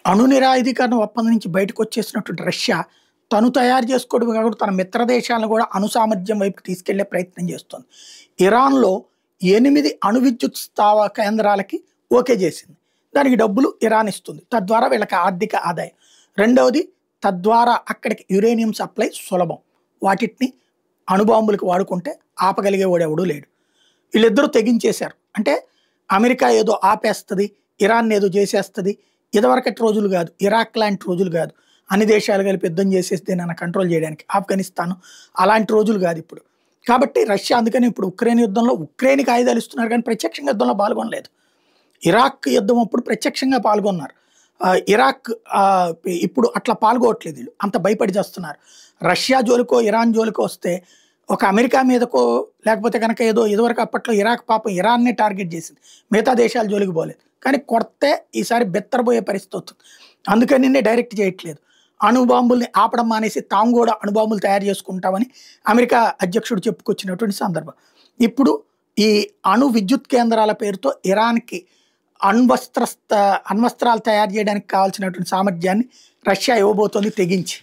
అణు నిరాయుధీకరణ ఒప్పందం నుంచి బయటకు వచ్చేసినటువంటి రష్యా తను తయారు చేసుకోవడం కాకుండా తన మిత్ర దేశాలను కూడా అణు సామర్థ్యం వైపు తీసుకెళ్లే ప్రయత్నం చేస్తుంది. ఇరాన్లో 8 అణు విద్యుత్ స్థావ కేంద్రాలకి ఓకే చేసింది. దానికి డబ్బులు ఇరాన్ ఇస్తుంది. తద్వారా వీళ్ళకి ఆర్థిక ఆదాయం. రెండవది, తద్వారా అక్కడికి యురేనియం సప్లై సులభం. వాటిని అణుబాంబులకు వాడుకుంటే ఆపగలిగే వాడెవడూ లేడు. వీళ్ళిద్దరూ తెగించేశారు. అంటే అమెరికా ఏదో ఆపేస్తుంది, ఇరాన్ ఏదో చేసేస్తుంది. ఇదివరకటి రోజులు కాదు, ఇరాక్ లాంటి రోజులు కాదు. అన్ని దేశాలు కలిపి యుద్ధం చేసేసి దీన్ని కంట్రోల్ చేయడానికి. ఆఫ్ఘనిస్తాన్ అలాంటి రోజులు కాదు ఇప్పుడు. కాబట్టి రష్యా అందుకని ఇప్పుడు ఉక్రెయిన్ యుద్ధంలో ఉక్రెయిన్కి ఆయుధాలు ఇస్తున్నారు, కానీ ప్రత్యక్షంగా యుద్ధంలో పాల్గొనలేదు. ఇరాక్ యుద్ధం అప్పుడు ప్రత్యక్షంగా పాల్గొన్నారు. ఇరాక్ ఇప్పుడు అట్లా పాల్గొనట్లేదు. వీళ్ళు అంత భయపడి చేస్తున్నారు. రష్యా జోలికో ఇరాన్ జోలికో వస్తే ఒక అమెరికా మీదకో లేకపోతే కనుక ఏదో ఇదివరకు అప్పట్లో ఇరాక్ పాపం ఇరాన్నే టార్గెట్ చేసింది, మిగతా దేశాల జోలికి పోలేదు. కానీ కొడితే ఈసారి బెత్తరబోయే పరిస్థితి వస్తుంది. అందుకని డైరెక్ట్ చేయట్లేదు. అణుబాంబుల్ని ఆపడం మానేసి తాము కూడా అణుబాంబులు తయారు చేసుకుంటామని అమెరికా అధ్యక్షుడు చెప్పుకొచ్చినటువంటి సందర్భం. ఇప్పుడు ఈ అణు విద్యుత్ కేంద్రాల పేరుతో ఇరాన్కి అణ్వస్త్రాలు తయారు చేయడానికి కావాల్సినటువంటి సామర్థ్యాన్ని రష్యా ఇవ్వబోతోంది తెగించి.